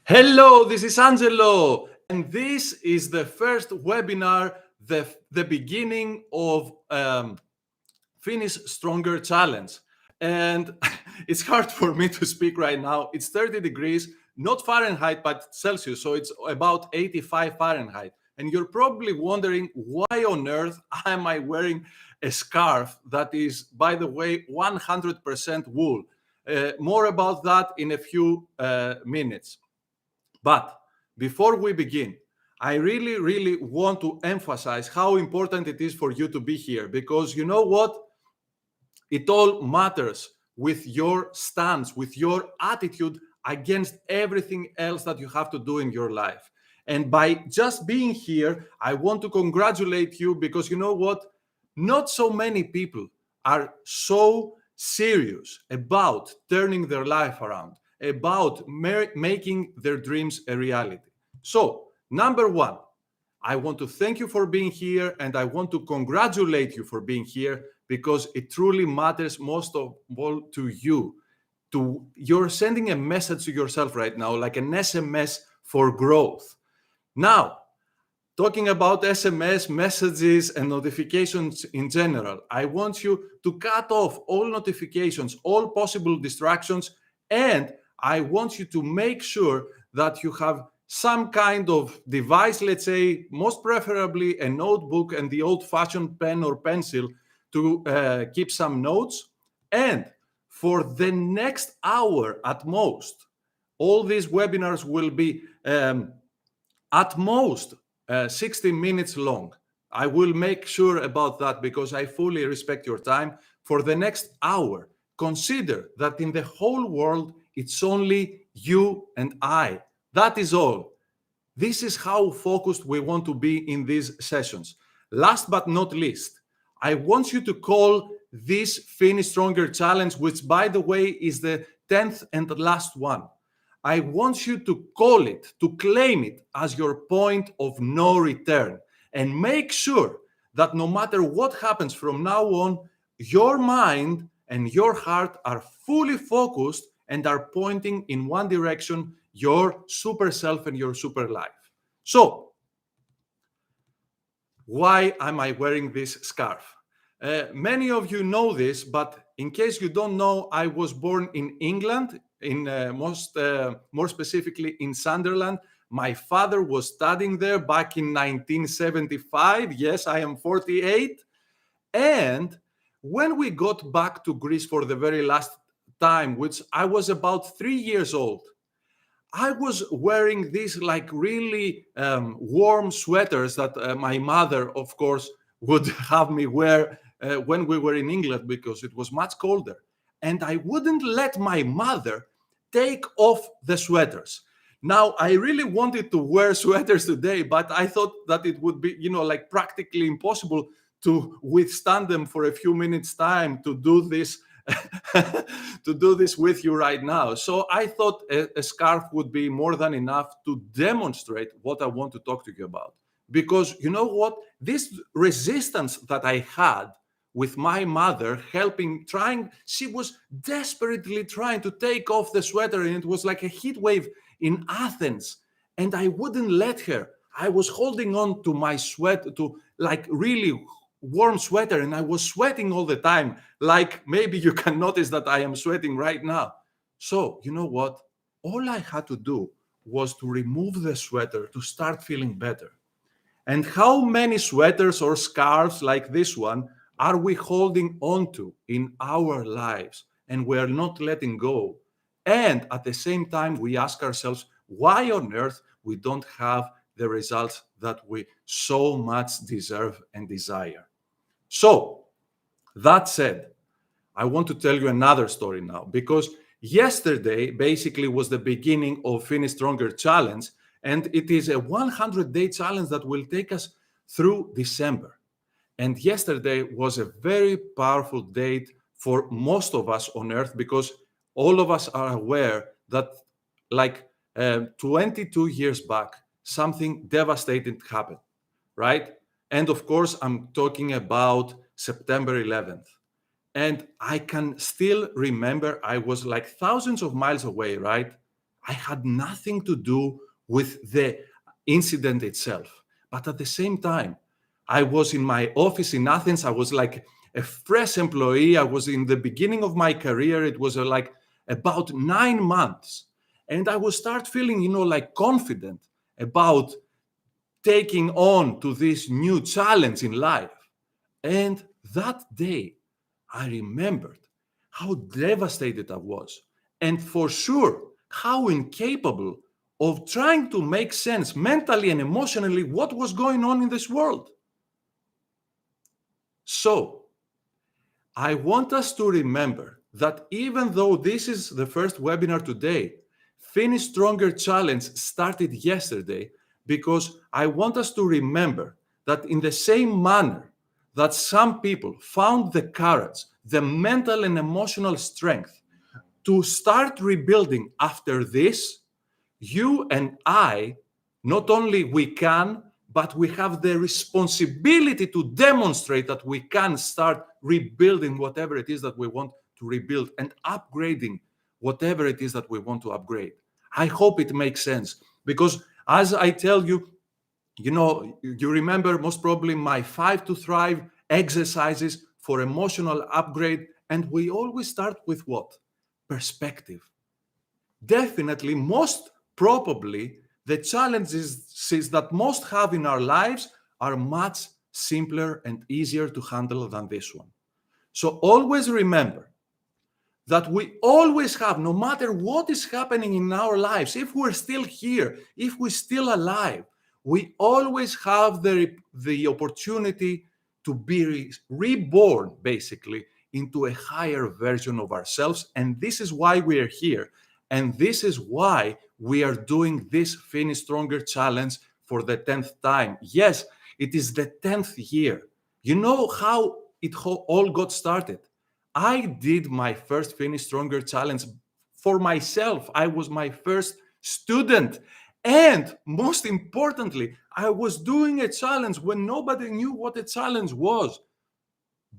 Hello, this is Angelo, and this is the first webinar, the beginning of Finish Stronger Challenge. And it's hard for me to speak right now. It's 30 degrees, not Fahrenheit, but Celsius, so it's about 85 Fahrenheit. And you're probably wondering why on earth am I wearing a scarf that is, by the way, 100% wool. More about that in a few minutes. But before we begin, I really want to emphasize how important it is for you to be here, because you know what? It all matters with your stance, with your attitude against everything else that you have to do in your life. And by just being here, I want to congratulate you, because you know what? Not so many people are so serious about turning their life around, about making their dreams a reality. So, number one, I want to thank you for being here, and I want to congratulate you for being here, because it truly matters most of all to you. You're sending a message to yourself right now, like an SMS for growth. Now, talking about SMS messages and notifications in general, I want you to cut off all notifications, all possible distractions, and I want you to make sure that you have some kind of device, let's say, most preferably a notebook and the old-fashioned pen or pencil to keep some notes. And for the next hour at most, all these webinars will be at most 60 minutes long. I will make sure about that, because I fully respect your time. For the next hour, consider that in the whole world, it's only you and I. That is all. This is how focused we want to be in these sessions. Last but not least, I want you to call this Finish Stronger Challenge, which, by the way, is the 10th and last one. I want you to call it, to claim it as your point of no return, and make sure that no matter what happens from now on, your mind and your heart are fully focused and are pointing in one direction, your super self and your super life. So, why am I wearing this scarf? Many of you know this, but in case you don't know, I was born in England, more specifically in Sunderland. My father was studying there back in 1975. Yes, I am 48. And when we got back to Greece for the very last time, which I was about 3 years old, I was wearing these like really warm sweaters that my mother, of course, would have me wear when we were in England, because it was much colder. And I wouldn't let my mother take off the sweaters. Now, I really wanted to wear sweaters today, but I thought that it would be, like practically impossible to withstand them for a few minutes time to do this to do this with you right now. So I thought a scarf would be more than enough to demonstrate what I want to talk to you about. Because you know what? This resistance that I had with my mother she was desperately trying to take off the sweater, and it was like a heat wave in Athens. And I wouldn't let her. I was holding on to my sweat, to like really warm sweater, and I was sweating all the time. Like maybe you can notice that I am sweating right now. So, you know what? All I had to do was to remove the sweater to start feeling better. And how many sweaters or scarves like this one are we holding on to in our lives and we're not letting go? And at the same time, we ask ourselves, why on earth we don't have the results that we so much deserve and desire? So, that said, I want to tell you another story now, because yesterday basically was the beginning of Finish Stronger Challenge, and it is a 100-day challenge that will take us through December. And yesterday was a very powerful date for most of us on earth, because all of us are aware that like 22 years back, something devastating happened, right? And of course, I'm talking about September 11th. And I can still remember I was like thousands of miles away, right? I had nothing to do with the incident itself. But at the same time, I was in my office in Athens. I was like a fresh employee. I was in the beginning of my career. It was like about 9 months. And I would start feeling, like confident about taking on to this new challenge in life. And that day, I remembered how devastated I was, and for sure, how incapable of trying to make sense mentally and emotionally what was going on in this world. So, I want us to remember that even though this is the first webinar today, Finish Stronger Challenge started yesterday because I want us to remember that in the same manner that some people found the courage, the mental and emotional strength to start rebuilding after this, you and I, not only we can, but we have the responsibility to demonstrate that we can start rebuilding whatever it is that we want to rebuild and upgrading whatever it is that we want to upgrade. I hope it makes sense because as I tell you, you remember most probably my 5 to Thrive exercises for emotional upgrade. And we always start with what? Perspective. Definitely, most probably, the challenges that most have in our lives are much simpler and easier to handle than this one. So always remember that we always have, no matter what is happening in our lives, if we're still here, if we're still alive, we always have the opportunity to be reborn, basically, into a higher version of ourselves. And this is why we are here. And this is why we are doing this Finish Stronger Challenge for the 10th time. Yes, it is the 10th year. You know how it all got started? I did my first Finish Stronger Challenge for myself. I was my first student. And most importantly, I was doing a challenge when nobody knew what a challenge was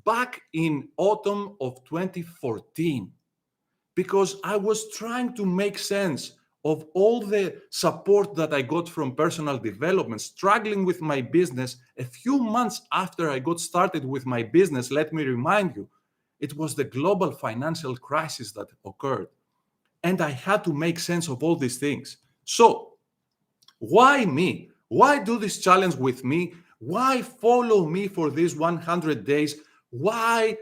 back in autumn of 2014, because I was trying to make sense of all the support that I got from personal development, struggling with my business. A few months after I got started with my business, let me remind you, it was the global financial crisis that occurred. And I had to make sense of all these things. So, why me? Why do this challenge with me? Why follow me for these 100 days? Why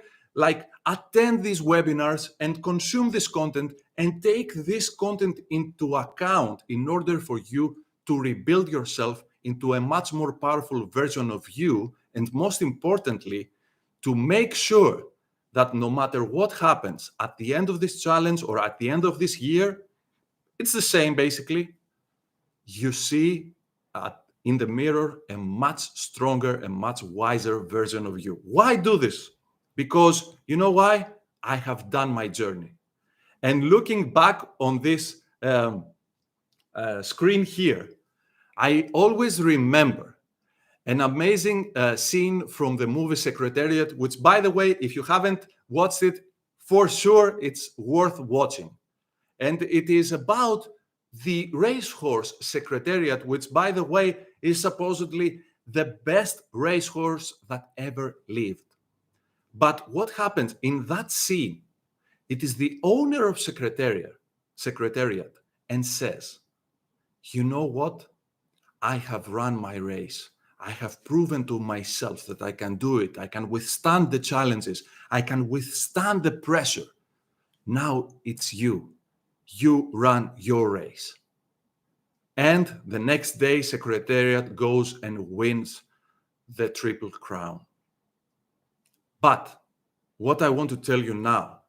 attend these webinars and consume this content and take this content into account in order for you to rebuild yourself into a much more powerful version of you, and most importantly, to make sure that no matter what happens at the end of this challenge or at the end of this year, it's the same basically. You see in the mirror a much stronger and much wiser version of you. Why do this? Because you know why? I have done my journey. And looking back on this screen here, I always remember an amazing scene from the movie Secretariat, which, by the way, if you haven't watched it, for sure it's worth watching. And it is about the racehorse Secretariat, which, by the way, is supposedly the best racehorse that ever lived. But what happens in that scene? It is the owner of Secretariat and says, you know what? I have run my race. I have proven to myself that I can do it. I can withstand the challenges. I can withstand the pressure. Now it's you. You run your race. And the next day, Secretariat goes and wins the Triple Crown. But what I want to tell you now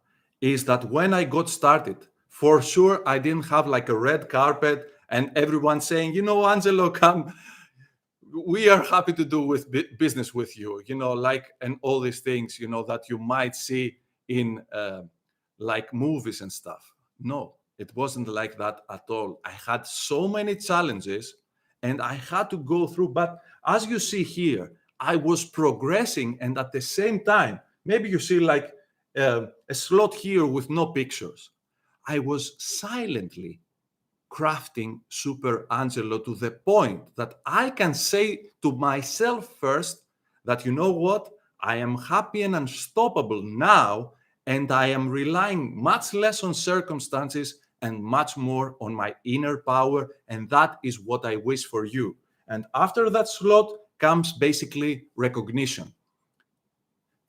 is that when I got started, for sure, I didn't have like a red carpet and everyone saying, you know, Angelo, come, we are happy to do with business with you, and all these things, that you might see in like movies and stuff. No, it wasn't like that at all. I had so many challenges and I had to go through. But as you see here, I was progressing. And at the same time, maybe you see like a slot here with no pictures. I was silently crafting Super-Angelo to the point that I can say to myself first that, you know what, I am happy and unstoppable now, and I am relying much less on circumstances and much more on my inner power, and that is what I wish for you. And after that slot comes basically recognition.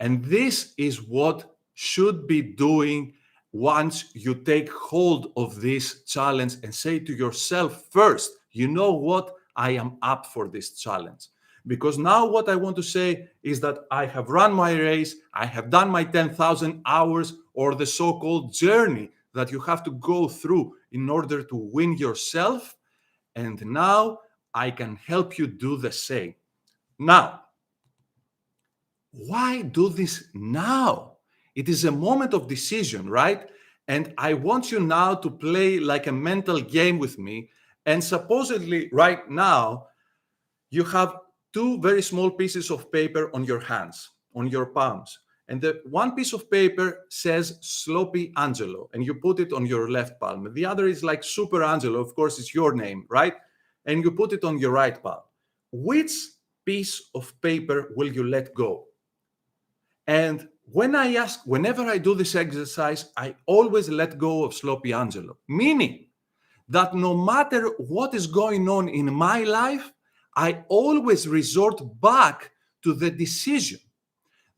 And this is what should be doing once you take hold of this challenge and say to yourself first, you know what, I am up for this challenge. Because now what I want to say is that I have run my race, I have done my 10,000 hours, or the so-called journey that you have to go through in order to win yourself. And now I can help you do the same. Now, why do this now? It is a moment of decision, right? And I want you now to play like a mental game with me. And supposedly, right now, you have two very small pieces of paper on your hands, on your palms. And the one piece of paper says Sloppy Angelo, and you put it on your left palm. The other is like Super-Angelo, of course, it's your name, right? And you put it on your right palm. Which piece of paper will you let go? And whenever I do this exercise, I always let go of Sloppy Angelo, meaning that no matter what is going on in my life, I always resort back to the decision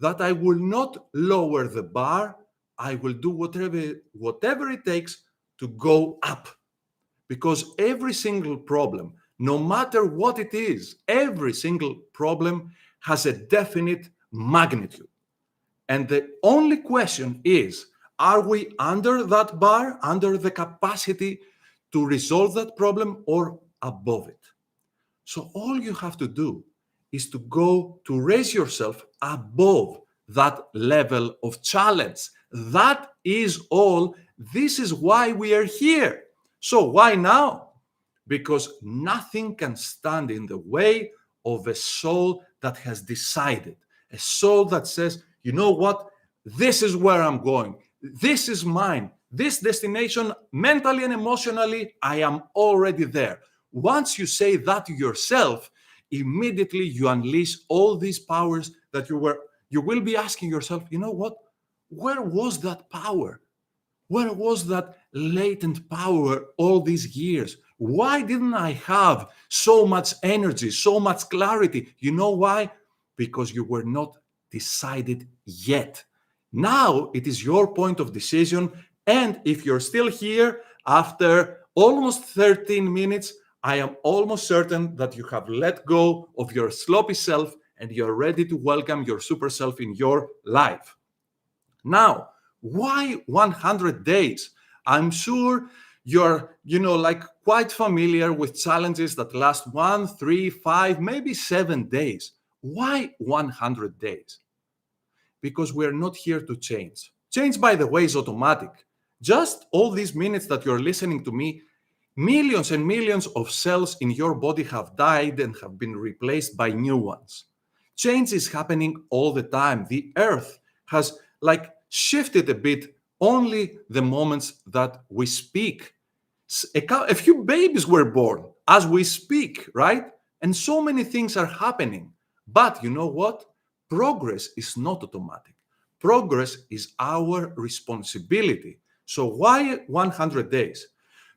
that I will not lower the bar. I will do whatever it takes to go up. Because every single problem, no matter what it is, every single problem has a definite magnitude. And the only question is, are we under that bar, under the capacity to resolve that problem, or above it? So all you have to do is to raise yourself above that level of challenge. That is all. This is why we are here. So why now? Because nothing can stand in the way of a soul that has decided, a soul that says, you know what? This is where I'm going. This is mine. This destination, mentally and emotionally, I am already there. Once you say that to yourself, immediately you unleash all these powers that you will be asking yourself, you know what? Where was that power? Where was that latent power all these years? Why didn't I have so much energy, so much clarity? You know why? Because you were not decided yet. Now it is your point of decision. And if you're still here after almost 13 minutes, I am almost certain that you have let go of your sloppy self and you're ready to welcome your super self in your life. Now, why 100 days? I'm sure you're, like quite familiar with challenges that last 1, 3, 5, maybe 7 days. Why 100 days? Because we're not here to change. Change, by the way, is automatic. Just all these minutes that you're listening to me, millions and millions of cells in your body have died and have been replaced by new ones. Change is happening all the time. The earth has shifted a bit only the moments that we speak. A few babies were born as we speak, right? And so many things are happening. But you know what? Progress is not automatic. Progress is our responsibility. So why 100 days?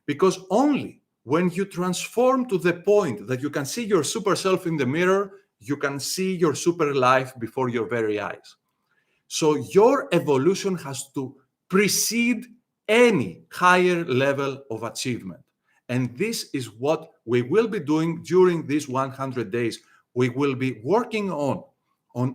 Because only when you transform to the point that you can see your super self in the mirror, you can see your super life before your very eyes. So your evolution has to precede any higher level of achievement. And this is what we will be doing during these 100 days. We will be working on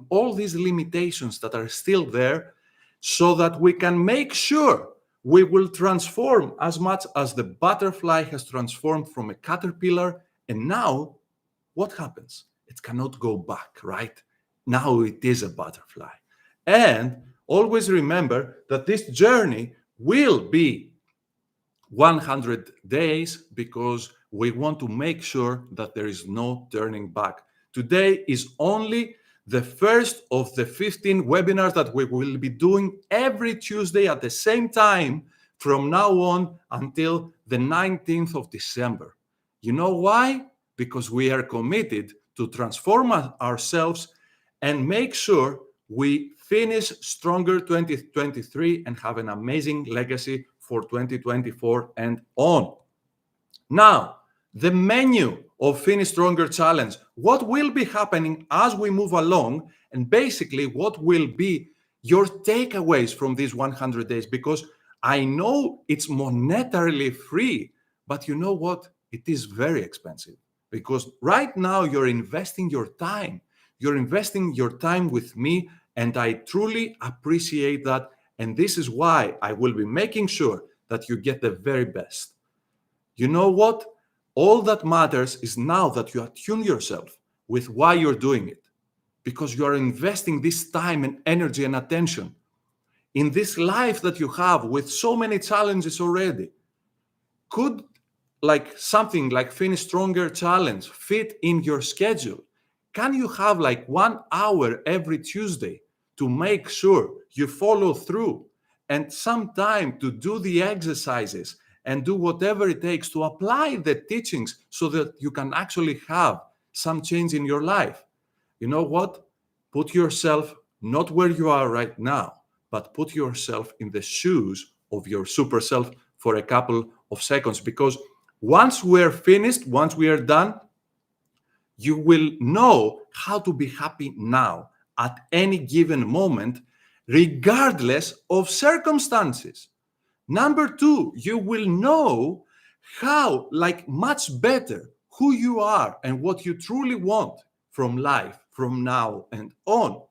all these limitations that are still there so that we can make sure we will transform as much as the butterfly has transformed from a caterpillar. And now, what happens? It cannot go back, right? Now it is a butterfly. And always remember that this journey will be 100 days because we want to make sure that there is no turning back. Today is only the first of the 15 webinars that we will be doing every Tuesday at the same time from now on until the 19th of December. You know why? Because we are committed to transform ourselves and make sure we finish stronger 2023 and have an amazing legacy for 2024 and on. Now, the menu of Finish Stronger Challenge, what will be happening as we move along, and basically what will be your takeaways from these 100 days, because I know it's monetarily free, but you know what? It is very expensive because right now you're investing your time. You're investing your time with me, and I truly appreciate that. And this is why I will be making sure that you get the very best. You know what? All that matters is now that you attune yourself with why you're doing it, because you are investing this time and energy and attention in this life that you have with so many challenges already. Could like something like Finish Stronger Challenge fit in your schedule? Can you have like 1 hour every Tuesday to make sure you follow through, and some time to do the exercises and do whatever it takes to apply the teachings so that you can actually have some change in your life? You know what? Put yourself not where you are right now, but put yourself in the shoes of your super self for a couple of seconds, because once we're finished, once we are done, you will know how to be happy now at any given moment, regardless of circumstances. Number two, you will know how, like, much better who you are and what you truly want from life from now and on.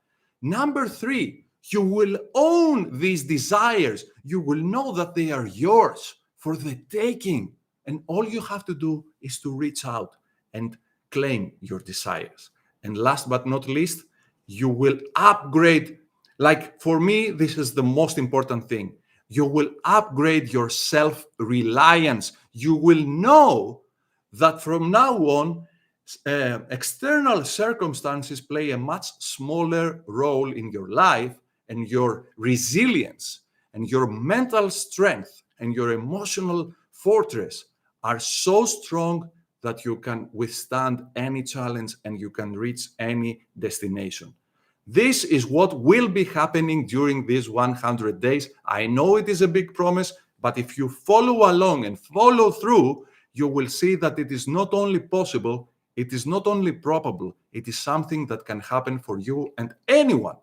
Number three, you will own these desires. You will know that they are yours for the taking. And all you have to do is to reach out and claim your desires. And last but not least, you will upgrade. Like, for me, this is the most important thing. You will upgrade your self-reliance. You will know that from now on, external circumstances play a much smaller role in your life, and your resilience and your mental strength and your emotional fortress are so strong that you can withstand any challenge and you can reach any destination. This is what will be happening during these 100 days. I know it is a big promise, but if you follow along and follow through, you will see that it is not only possible, it is not only probable, it is something that can happen for you and anyone.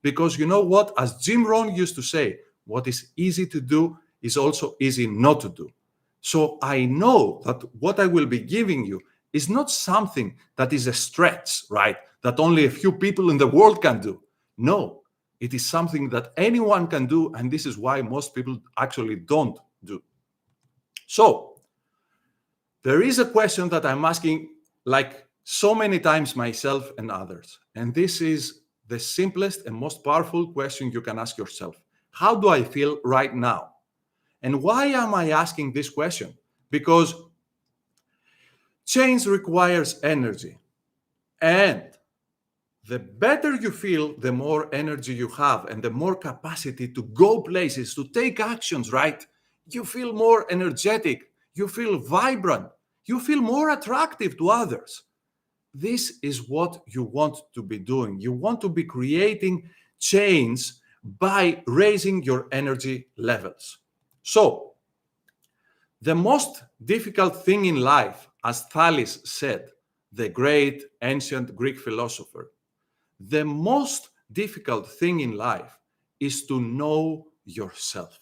Because you know what? As Jim Rohn used to say, what is easy to do is also easy not to do. So I know that what I will be giving you is not something that is a stretch, right? That only a few people in the world can do. No, it is something that anyone can do, and this is why most people actually don't do. So there is a question that I'm asking like so many times myself and others, and this is the simplest and most powerful question you can ask yourself. How do I feel right now? And why am I asking this question? Because change requires energy. And the better you feel, the more energy you have and the more capacity to go places, to take actions, right? You feel more energetic, you feel vibrant, you feel more attractive to others. This is what you want to be doing. You want to be creating change by raising your energy levels. So, the most difficult thing in life, as Thales said, the great ancient Greek philosopher, the most difficult thing in life is to know yourself.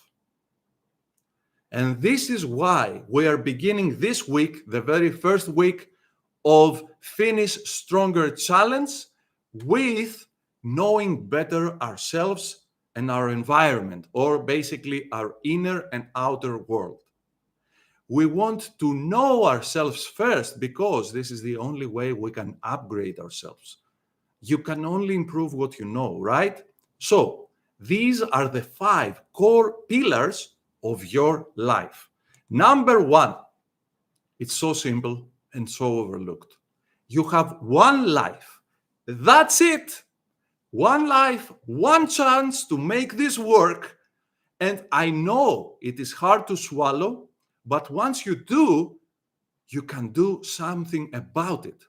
And this is why we are beginning this week, the very first week of Finish Stronger Challenge, with knowing better ourselves and our environment, or basically our inner and outer world. We want to know ourselves first because this is the only way we can upgrade ourselves. You can only improve what you know, right? So these are the 5 core pillars of your life. Number 1, it's so simple and so overlooked. You have one life. That's it. One life, one chance to make this work. And I know it is hard to swallow, but once you do, you can do something about it.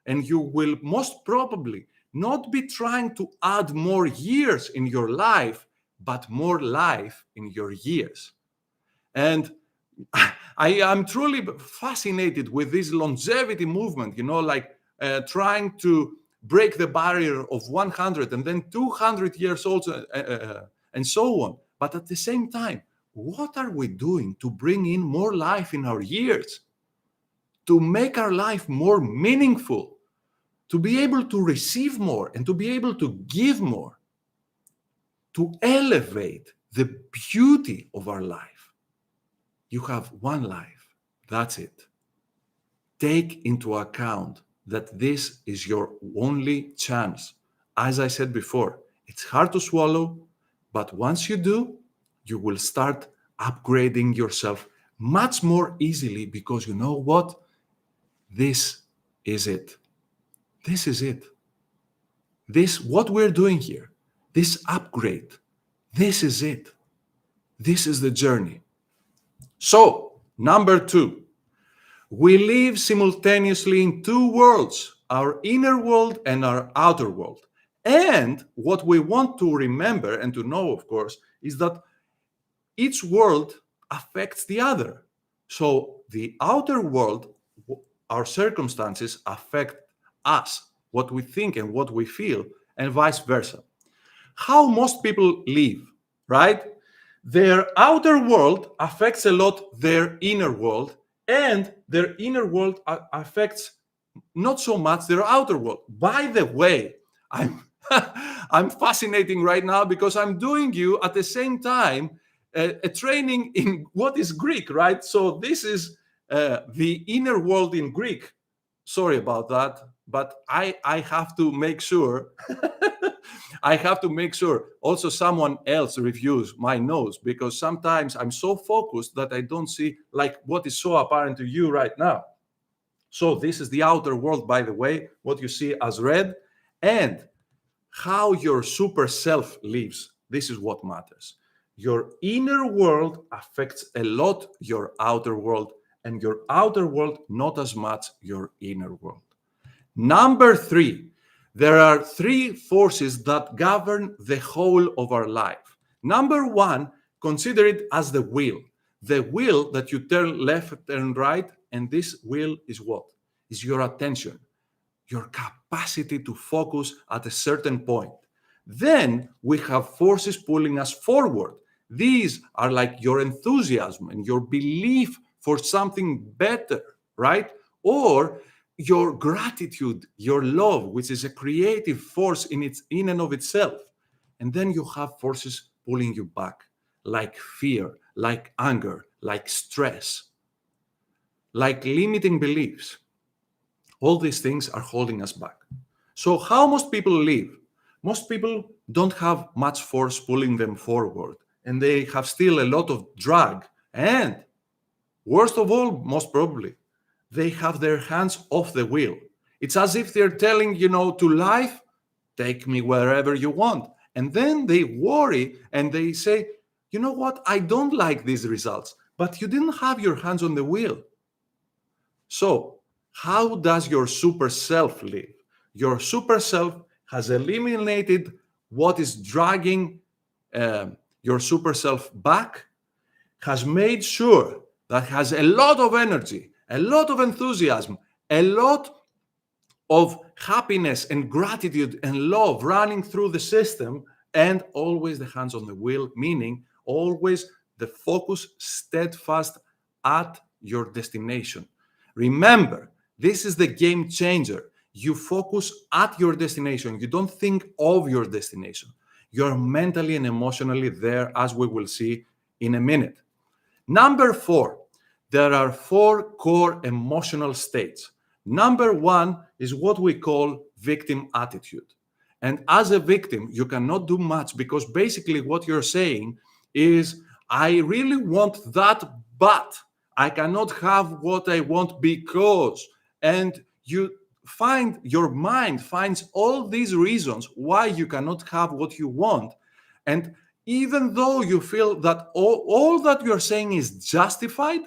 And you will most probably not be trying to add more years in your life, but more life in your years. And I am truly fascinated with this longevity movement, like trying to break the barrier of 100 and then 200 years old and so on. But at the same time, what are we doing to bring in more life in our years? To make our life more meaningful, to be able to receive more and to be able to give more, to elevate the beauty of our life. You have one life. That's it. Take into account that this is your only chance. As I said before, it's hard to swallow, but once you do, you will start upgrading yourself much more easily because you know what? This is it. This is it. What we're doing here, this upgrade, this is it. This is the journey. So, number 2, we live simultaneously in two worlds, our inner world and our outer world. And what we want to remember and to know, of course, is that each world affects the other. So the outer world, our circumstances affect us, what we think and what we feel, and vice versa. How most people live, right? Their outer world affects a lot their inner world, and their inner world affects not so much their outer world. By the way, I'm I'm fascinating right now because I'm doing you at the same time a training in what is Greek, right? So this is the inner world in Greek. Sorry about that, but I have to make sure I have to make sure also someone else reviews my notes, because sometimes I'm so focused that I don't see like what is so apparent to you right now. So this is the outer world, by the way, what you see as red, and how your super self lives. This is what matters. Your inner world affects a lot your outer world, and your outer world not as much your inner world. Number 3, there are 3 forces that govern the whole of our life. Number 1, consider it as the wheel. The wheel that you turn left and right, and this wheel is what? Is your attention, your capacity to focus at a certain point. Then we have forces pulling us forward. These are like your enthusiasm and your belief for something better, right? Or your gratitude, your love, which is a creative force in and of itself. And then you have forces pulling you back, like fear, like anger, like stress, like limiting beliefs. All these things are holding us back. So how most people live? Most people don't have much force pulling them forward, and they have still a lot of drag. And worst of all, most probably, they have their hands off the wheel. It's as if they're telling, to life, take me wherever you want. And then they worry and they say, you know what? I don't like these results, but you didn't have your hands on the wheel. So how does your super self live? Your super self has eliminated what is dragging your super self back, has made sure that has a lot of energy, a lot of enthusiasm, a lot of happiness and gratitude and love running through the system, and always the hands on the wheel, meaning always the focus steadfast at your destination. Remember, this is the game changer. You focus at your destination. You don't think of your destination. You're mentally and emotionally there, as we will see in a minute. Number 4, there are 4 core emotional states. Number 1 is what we call victim attitude. And as a victim, you cannot do much, because basically what you're saying is, I really want that, but I cannot have what I want because, and your mind finds all these reasons why you cannot have what you want. And even though you feel that all that you're saying is justified,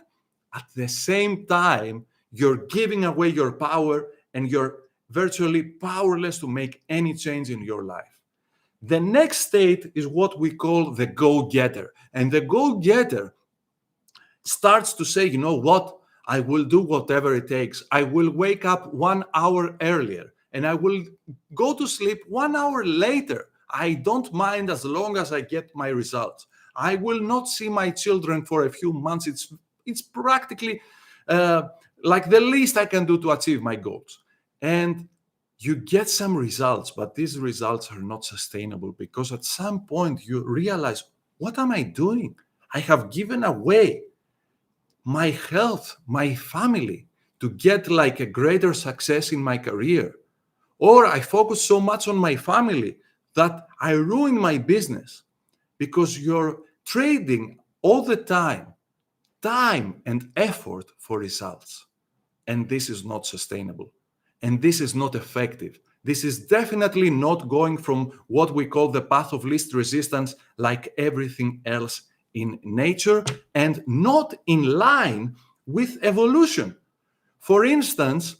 at the same time, you're giving away your power and you're virtually powerless to make any change in your life. The next state is what we call the go-getter. And the go-getter starts to say, you know what? I will do whatever it takes. I will wake up 1 hour earlier and I will go to sleep 1 hour later. I don't mind as long as I get my results. I will not see my children for a few months. It's practically like the least I can do to achieve my goals. And you get some results, but these results are not sustainable because at some point you realize, what am I doing? I have given away my health, my family, to get like a greater success in my career. Or I focus so much on my family that I ruin my business because you're trading all the time and effort for results. And this is not sustainable. And this is not effective. This is definitely not going from what we call the path of least resistance, like everything else in nature, and not in line with evolution. For instance,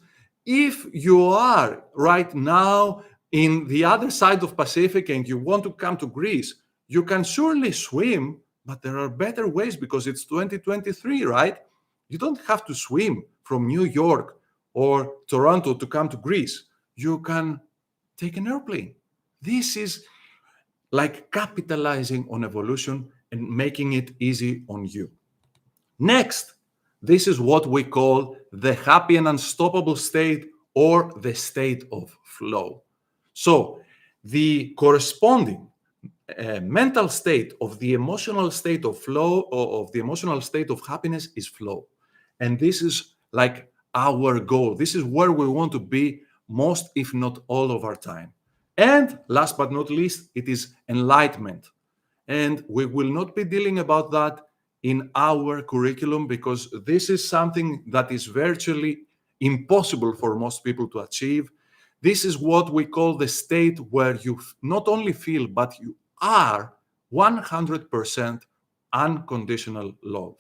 if you are right now in the other side of Pacific and you want to come to Greece, you can surely swim, but there are better ways because it's 2023, right? You don't have to swim from New York or Toronto to come to Greece. You can take an airplane. This is like capitalizing on evolution and making it easy on you. Next, this is what we call the happy and unstoppable state, or the state of flow. So the corresponding mental state of the emotional state of flow, or of the emotional state of happiness, is flow. And this is like our goal. This is where we want to be most, if not all of our time. And last but not least, it is enlightenment. And we will not be dealing about that in our curriculum because this is something that is virtually impossible for most people to achieve. This is what we call the state where you not only feel, but you are 100% unconditional love.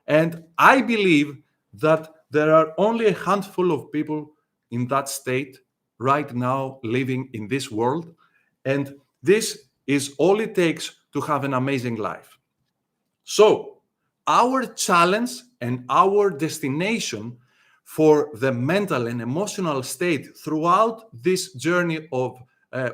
And I believe that there are only a handful of people in that state right now living in this world. And this is all it takes to have an amazing life. So, our challenge and our destination for the mental and emotional state throughout this journey of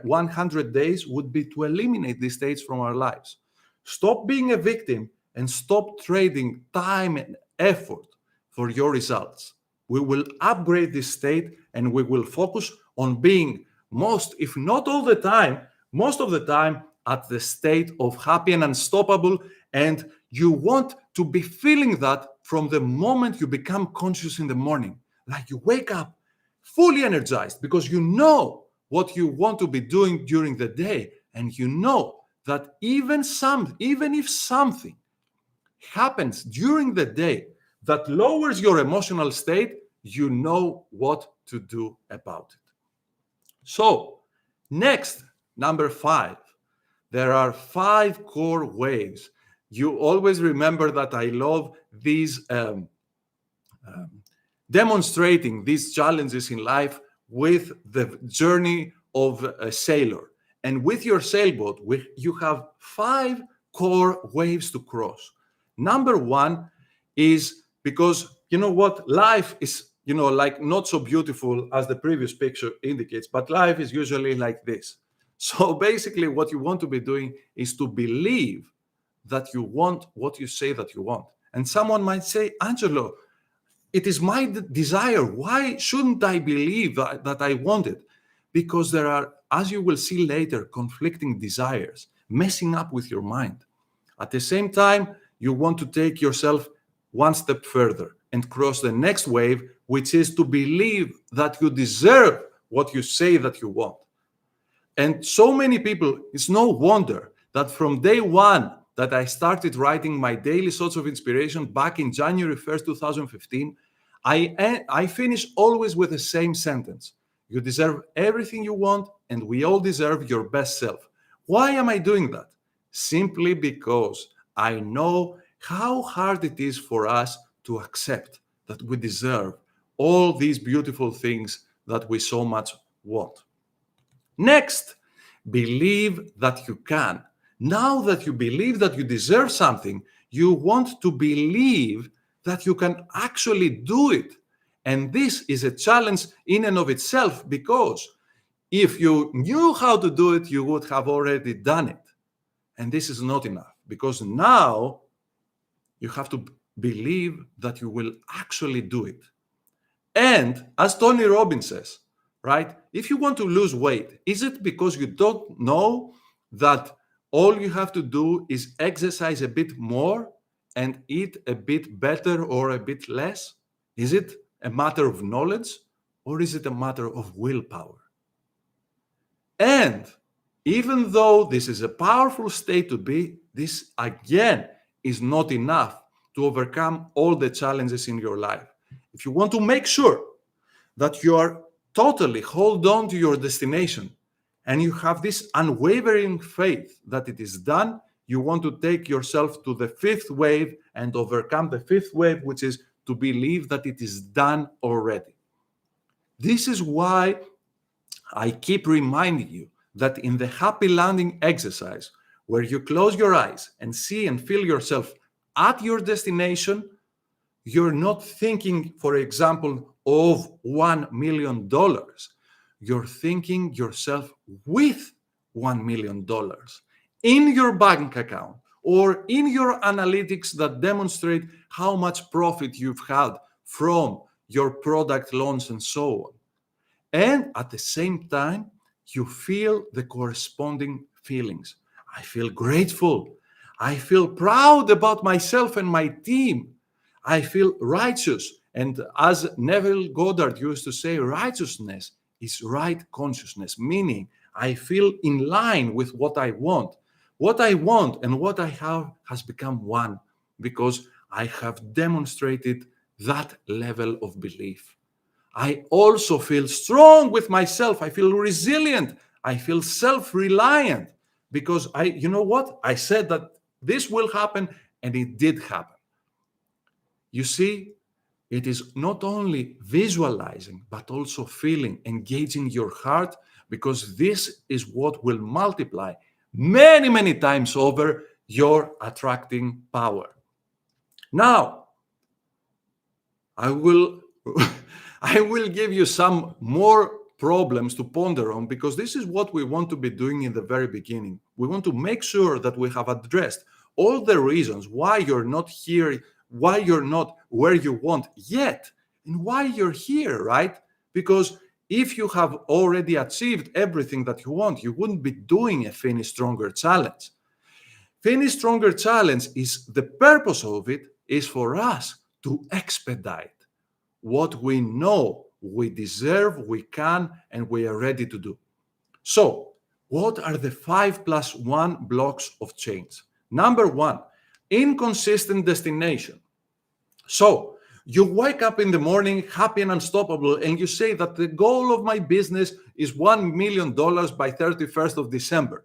100 days would be to eliminate these states from our lives. Stop being a victim and stop trading time and effort for your results. We will upgrade this state and we will focus on being most, if not all the time, most of the time at the state of happy and unstoppable. And you want to be feeling that from the moment you become conscious in the morning. Like you wake up fully energized because you know what you want to be doing during the day. And you know that even if something happens during the day that lowers your emotional state, you know what to do about it. So, next, number 5, there are 5 core ways. You always remember that I love these demonstrating these challenges in life with the journey of a sailor. And with your sailboat, you have 5 core waves to cross. Number 1 is because, you know what, life is, like not so beautiful as the previous picture indicates, but life is usually like this. So basically what you want to be doing is to believe that you want what you say that you want. And someone might say, Angelo, it is my desire. Why shouldn't I believe that I want it? Because there are, as you will see later, conflicting desires messing up with your mind. At the same time, you want to take yourself one step further and cross the next wave, which is to believe that you deserve what you say that you want. And so many people, it's no wonder that from day one that I started writing my daily thoughts of inspiration back in January 1st, 2015, I finish always with the same sentence. You deserve everything you want, and we all deserve your best self. Why am I doing that? simply because I know how hard it is for us to accept that we deserve all these beautiful things that we so much want. Next, believe that you can. Now that you believe that you deserve something, you want to believe that you can actually do it. And this is a challenge in and of itself, because if you knew how to do it, you would have already done it. And this is not enough, because now you have to believe that you will actually do it. And as Tony Robbins says, right, if you want to lose weight, is it because you don't know that all you have to do is exercise a bit more and eat a bit better or a bit less? Is it a matter of knowledge, or is it a matter of willpower? And even though this is a powerful state to be, this again is not enough to overcome all the challenges in your life. If you want to make sure that you are totally hold on to your destination and you have this unwavering faith that it is done, you want to take yourself to the fifth wave and overcome the fifth wave, which is to believe that it is done already. This is why I keep reminding you that in the happy landing exercise, where you close your eyes and see and feel yourself at your destination, you're not thinking, for example, of $1 million. You're thinking yourself with $1 million in your bank account or in your analytics that demonstrate how much profit you've had from your product launch and so on. And at the same time, you feel the corresponding feelings. I feel grateful. I feel proud about myself and my team. I feel righteous. And as Neville Goddard used to say, righteousness is right consciousness, meaning I feel in line with what I want. What I want and what I have has become one, because I have demonstrated that level of belief. I also feel strong with myself. I feel resilient. I feel self-reliant, because you know what? I said that this will happen, and it did happen. You see, it is not only visualizing, but also feeling, engaging your heart, because this is what will multiply many, many times over your attracting power. Now, I will give you some more problems to ponder on, because this is what we want to be doing in the very beginning. We want to make sure that we have addressed all the reasons why you're not here, why you're not where you want yet, and why you're here, right? Because if you have already achieved everything that you want, you wouldn't be doing a Finish Stronger challenge. Finish Stronger challenge is, the purpose of it is for us to expedite what we know we deserve, we can, and we are ready to do. So, what are the 5+1 blocks of change? Number one, inconsistent destination. So, you wake up in the morning happy and unstoppable, and you say that the goal of my business is $1 million by 31st of December.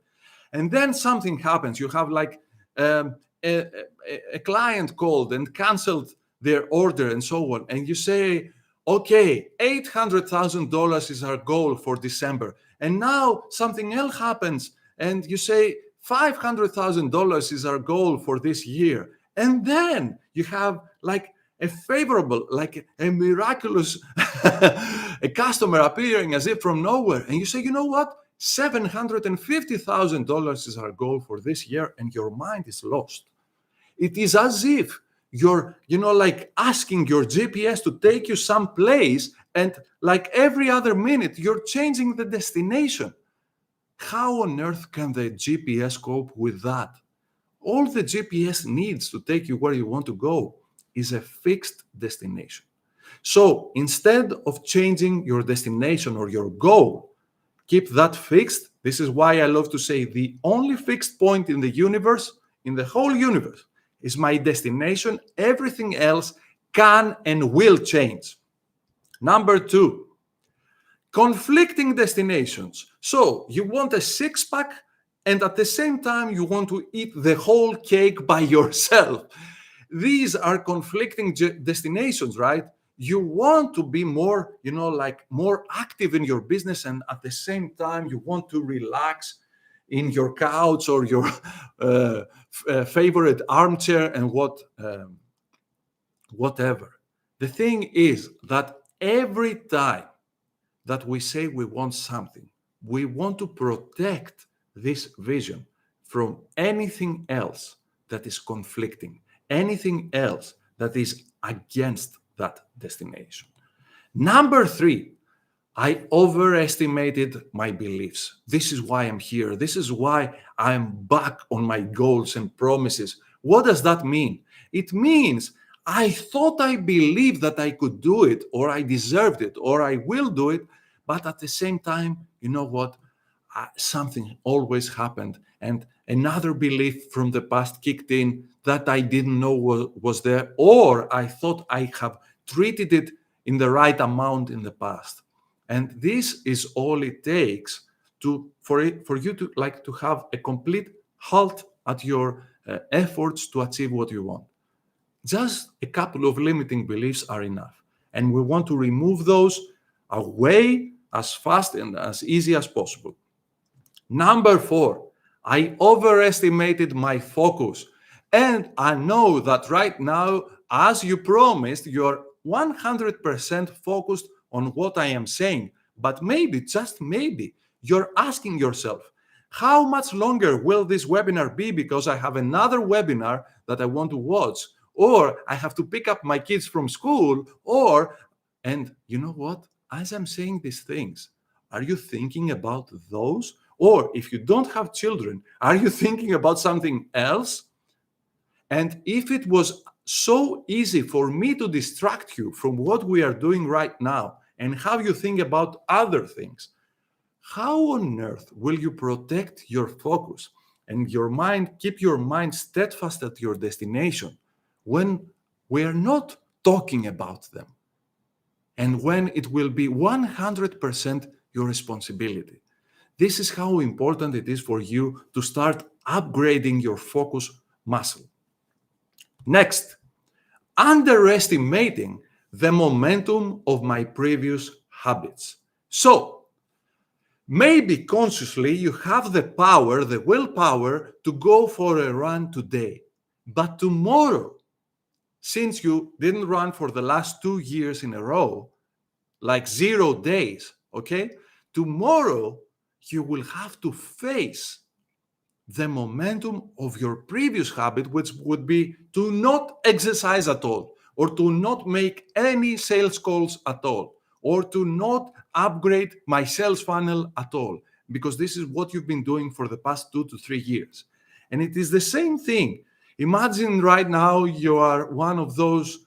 And then something happens. You have like a client called and canceled their order and so on. And you say, okay, $800,000 is our goal for December. And now something else happens. And you say, $500,000 is our goal for this year. And then you have like a favorable, like a miraculous a customer appearing as if from nowhere. And you say, you know what? $750,000 is our goal for this year, and your mind is lost. It is as if you're, like asking your GPS to take you someplace, and like every other minute, you're changing the destination. How on earth can the GPS cope with that? All the GPS needs to take you where you want to go is a fixed destination. So instead of changing your destination or your goal, keep that fixed. This is why I love to say the only fixed point in the universe, in the whole universe, is my destination. Everything else can and will change. Number two, conflicting destinations. So you want a six-pack and at the same time you want to eat the whole cake by yourself. These are conflicting destinations, right? You want to be more, like more active in your business, and at the same time you want to relax in your couch or your favorite armchair and whatever. The thing is that every time that we say we want something, we want to protect this vision from anything else that is conflicting, anything else that is against that destination. Number three, I overestimated my beliefs. This is why I'm here. This is why I'm back on my goals and promises. What does that mean? It means I thought I believed that I could do it, or I deserved it, or I will do it. But at the same time, you know what? Something always happened, and another belief from the past kicked in that I didn't know was there, or I thought I have treated it in the right amount in the past. And this is all it takes for you to have a complete halt at your efforts to achieve what you want. Just a couple of limiting beliefs are enough, and we want to remove those away as fast and as easy as possible. Number four, I overestimated my focus. And I know that right now, as you promised, you're 100% focused on what I am saying. But maybe, just maybe, you're asking yourself, how much longer will this webinar be, because I have another webinar that I want to watch, or I have to pick up my kids from school, and you know what? As I'm saying these things, are you thinking about those? Or if you don't have children, are you thinking about something else? And if it was so easy for me to distract you from what we are doing right now and have you think about other things, how on earth will you protect your focus and your mind, keep your mind steadfast at your destination when we are not talking about them, and when it will be 100% your responsibility? This is how important it is for you to start upgrading your focus muscle. Next, underestimating the momentum of my previous habits. So, maybe consciously you have the power, the willpower to go for a run today. But tomorrow, since you didn't run for the last 2 years in a row, like 0 days, okay? Tomorrow, you will have to face the momentum of your previous habit, which would be to not exercise at all, or to not make any sales calls at all, or to not upgrade my sales funnel at all, because this is what you've been doing for the past 2 to 3 years. And it is the same thing. Imagine right now you are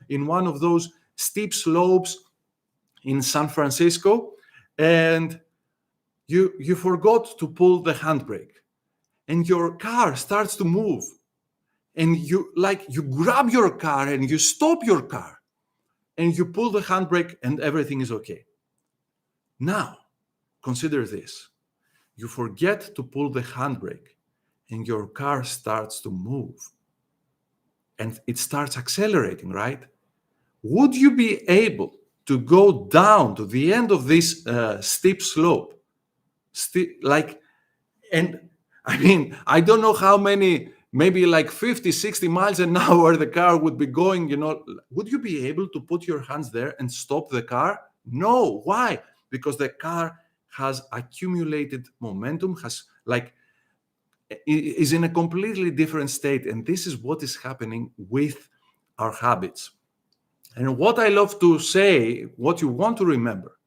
in one of those steep slopes in San Francisco, and you forgot to pull the handbrake, and your car starts to move, and you grab your car and you stop your car and you pull the handbrake and everything is okay. Now, consider this. You forget to pull the handbrake and your car starts to move and it starts accelerating, right? Would you be able to go down to the end of this steep slope? And I mean, I don't know how many, maybe like 50, 60 miles an hour the car would be going, would you be able to put your hands there and stop the car? No. Why? Because the car has accumulated momentum, is in a completely different state. And this is what is happening with our habits. And what I love to say, what you want to remember,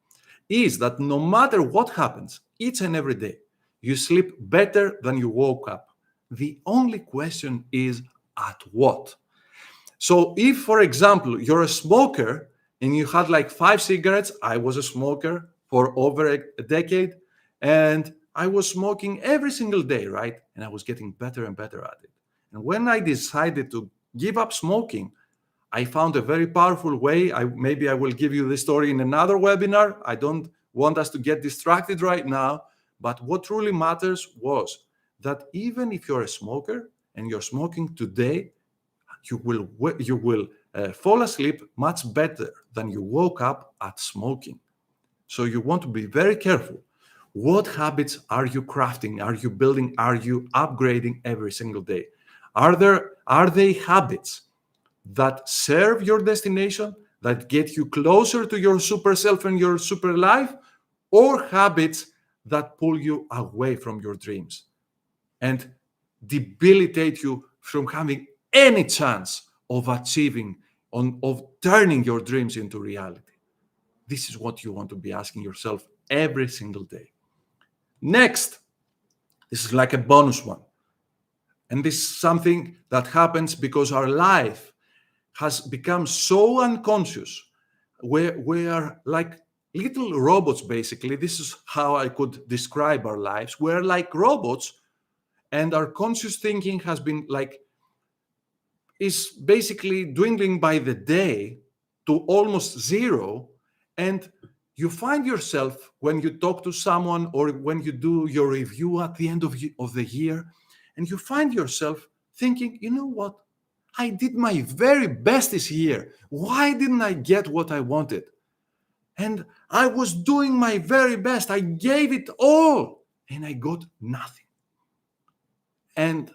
is that no matter what happens each and every day, you sleep better than you woke up. The only question is at what? So if, for example, you're a smoker and you had like 5 cigarettes, I was a smoker for over a decade, and I was smoking every single day, right? And I was getting better and better at it. And when I decided to give up smoking, I found a very powerful way. Maybe I will give you this story in another webinar. I don't want us to get distracted right now. But what truly matters was that even if you're a smoker and you're smoking today, you will fall asleep much better than you woke up at smoking. So you want to be very careful. What habits are you crafting? Are you building? Are you upgrading every single day? Are they habits that serve your destination, that get you closer to your super self and your super life, or habits that pull you away from your dreams and debilitate you from having any chance of achieving, of turning your dreams into reality? This is what you want to be asking yourself every single day. Next, this is like a bonus one. And this is something that happens because our life has become so unconscious. We are like little robots, basically. This is how I could describe our lives. We're like robots, and our conscious thinking has been like, is basically dwindling by the day to almost zero. And you find yourself, when you talk to someone or when you do your review at the end of the year, and you find yourself thinking, you know what? I did my very best this year. Why didn't I get what I wanted? And I was doing my very best. I gave it all, and I got nothing. And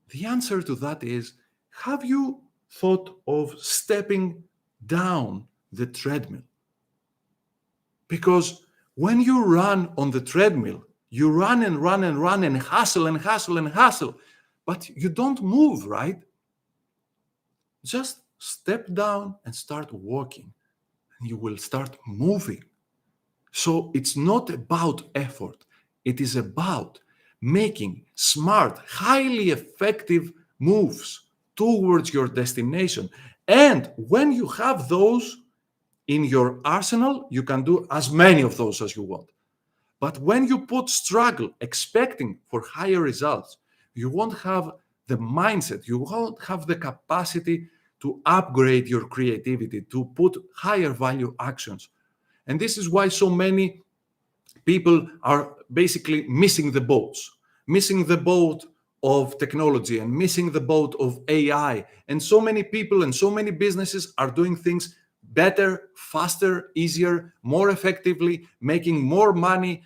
the answer to that is, have you thought of stepping down the treadmill? Because when you run on the treadmill, you run and run and run and hustle and hustle and hustle, but you don't move, right? Just step down and start walking, and you will start moving. So it's not about effort. It is about making smart, highly effective moves towards your destination. And when you have those in your arsenal, you can do as many of those as you want. But when you put struggle, expecting for higher results, you won't have the mindset, you won't have the capacity to upgrade your creativity, to put higher value actions. And this is why so many people are basically missing the boat of technology and missing the boat of AI. And so many people and so many businesses are doing things better, faster, easier, more effectively, making more money,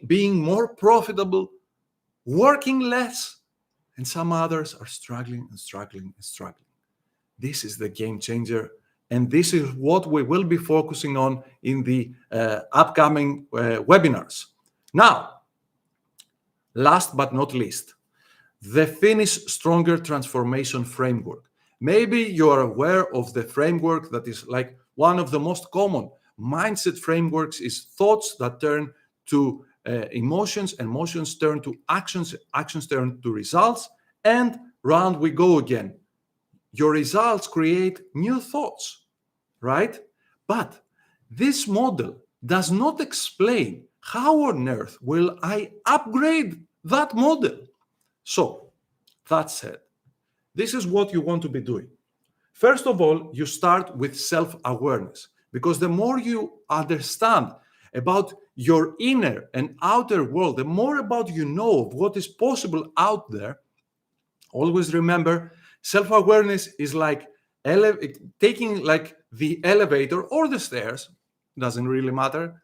being more profitable, working less. And some others are struggling and struggling and struggling. This is the game changer. And this is what we will be focusing on in the upcoming webinars. Now, last but not least, the Finish Stronger Transformation Framework. Maybe you are aware of the framework that is like one of the most common mindset frameworks is thoughts that turn to emotions, and emotions turn to actions, actions turn to results, and round we go again. Your results create new thoughts, right? But this model does not explain how on earth will I upgrade that model. So, that said, this is what you want to be doing. First of all, you start with self-awareness, because the more you understand about your inner and outer world, the more about you know of what is possible out there. Always remember, self-awareness is like taking like the elevator or the stairs, doesn't really matter,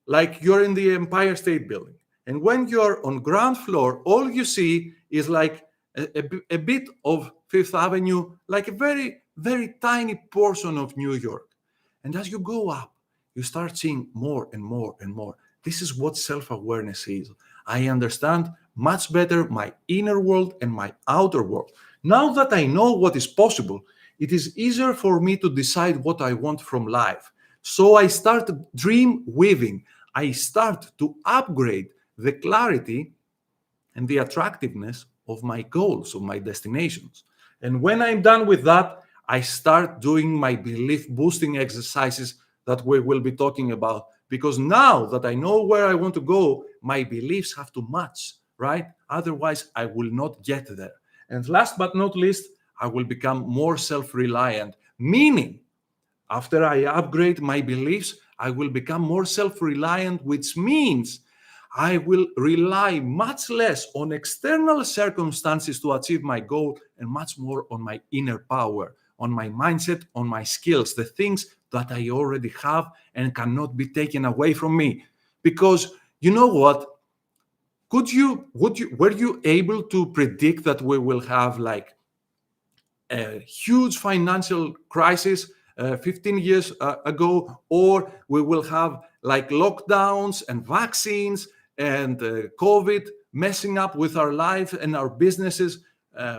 like you're in the Empire State Building. And when you're on ground floor, all you see is like a bit of Fifth Avenue, like a very, very tiny portion of New York. And as you go up, you start seeing more and more and more. This is what self-awareness is. I understand much better my inner world and my outer world. Now that I know what is possible, it is easier for me to decide what I want from life. So I start dream weaving. I start to upgrade the clarity and the attractiveness of my goals, of my destinations. And when I'm done with that, I start doing my belief boosting exercises that we will be talking about. Because now that I know where I want to go, my beliefs have to match, right? Otherwise, I will not get there. And last but not least, I will become more self-reliant, meaning after I upgrade my beliefs, I will become more self-reliant, which means I will rely much less on external circumstances to achieve my goal and much more on my inner power, on my mindset, on my skills, the things that I already have and cannot be taken away from me. Because you know what? Were you able to predict that we will have like a huge financial crisis 15 years ago, or we will have like lockdowns and vaccines and COVID messing up with our life and our businesses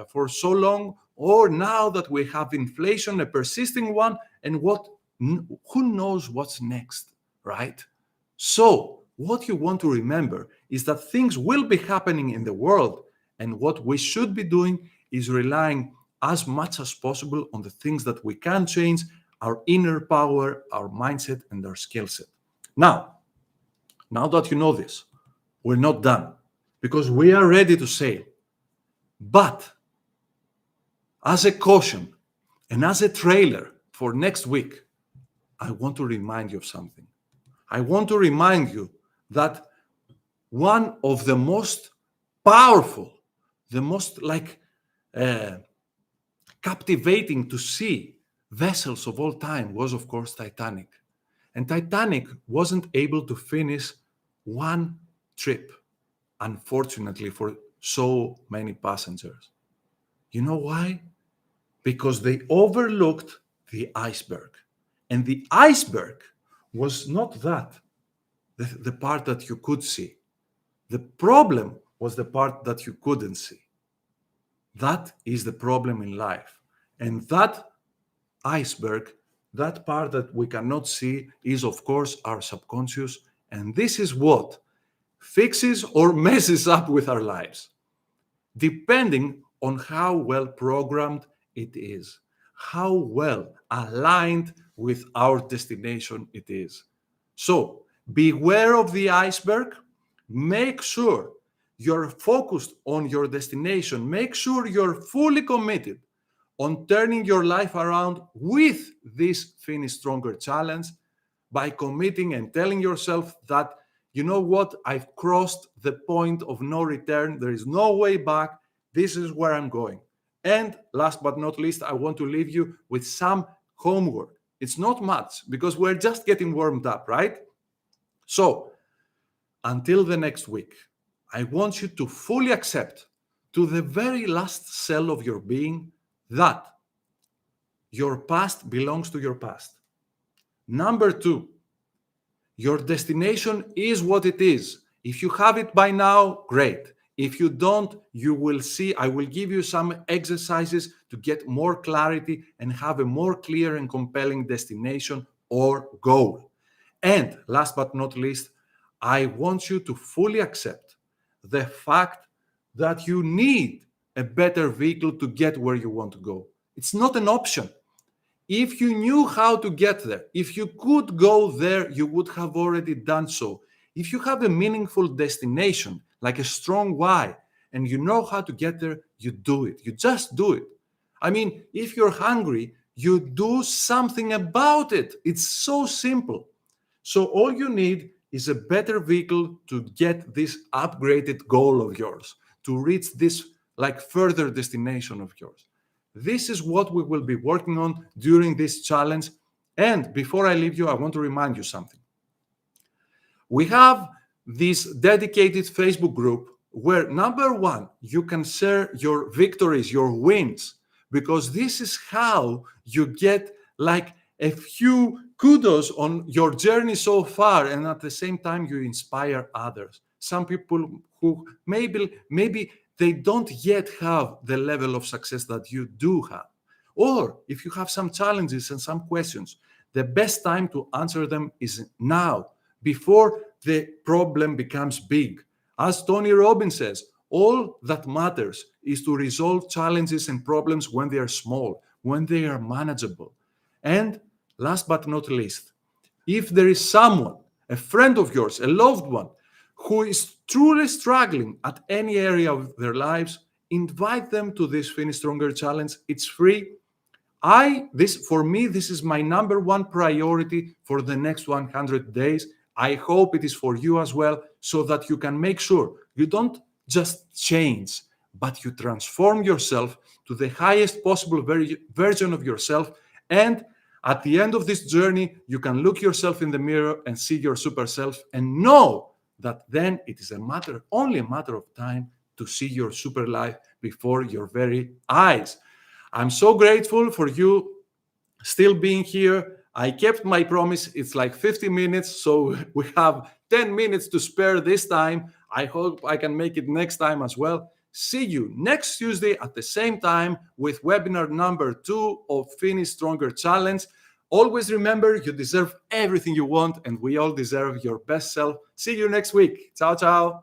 for so long, or now that we have inflation, a persisting one, and who knows what's next, right? So, what you want to remember is that things will be happening in the world, and what we should be doing is relying as much as possible on the things that we can change, our inner power, our mindset, and our skill set. Now that you know this, we're not done because we are ready to sail. But as a caution and as a trailer for next week, I want to remind you of something. I want to remind you that one of the most powerful, the most captivating to see vessels of all time was, of course, Titanic. And Titanic wasn't able to finish one trip, unfortunately, for so many passengers. You know why? Because they overlooked the iceberg. And the iceberg was not the part that you could see. The problem was the part that you couldn't see. That is the problem in life. And that iceberg, that part that we cannot see, is of course our subconscious. And this is what fixes or messes up with our lives, depending on how well programmed it is, how well aligned with our destination it is. So beware of the iceberg. Make sure you're focused on your destination. Make sure you're fully committed on turning your life around with this Finish Stronger challenge by committing and telling yourself that, you know what, I've crossed the point of no return. There is no way back. This is where I'm going. And last but not least, I want to leave you with some homework. It's not much because we're just getting warmed up, right? So until the next week, I want you to fully accept to the very last cell of your being that your past belongs to your past. Number two, your destination is what it is. If you have it by now, great. If you don't, you will see, I will give you some exercises to get more clarity and have a more clear and compelling destination or goal. And last but not least, I want you to fully accept the fact that you need a better vehicle to get where you want to go. It's not an option. If you knew how to get there, if you could go there, you would have already done so. If you have a meaningful destination, like a strong why, and you know how to get there, you do it. You just do it. I mean, if you're hungry, you do something about it. It's so simple. So all you need is a better vehicle to get this upgraded goal of yours, to reach this like further destination of yours. This is what we will be working on during this challenge. And before I leave you, I want to remind you something. We have this dedicated Facebook group where, number one, you can share your victories, your wins, because this is how you get like a few kudos on your journey so far, and at the same time you inspire others. Some people who maybe they don't yet have the level of success that you do have. Or if you have some challenges and some questions, the best time to answer them is now, before the problem becomes big. As Tony Robbins says, all that matters is to resolve challenges and problems when they are small, when they are manageable. And last but not least, if there is someone, a friend of yours, a loved one, who is truly struggling at any area of their lives, invite them to this Finish Stronger challenge. It's free. For me, this is my number one priority for the next 100 days. I hope it is for you as well, so that you can make sure you don't just change, but you transform yourself to the highest possible version of yourself. And at the end of this journey, you can look yourself in the mirror and see your super self and know that then it is only a matter of time to see your super life before your very eyes. I'm so grateful for you still being here. I kept my promise. It's like 50 minutes, so we have 10 minutes to spare this time. I hope I can make it next time as well. See you next Tuesday at the same time with webinar number 2 of Finish Stronger Challenge. Always remember, you deserve everything you want, and we all deserve your best self. See you next week. Ciao, ciao.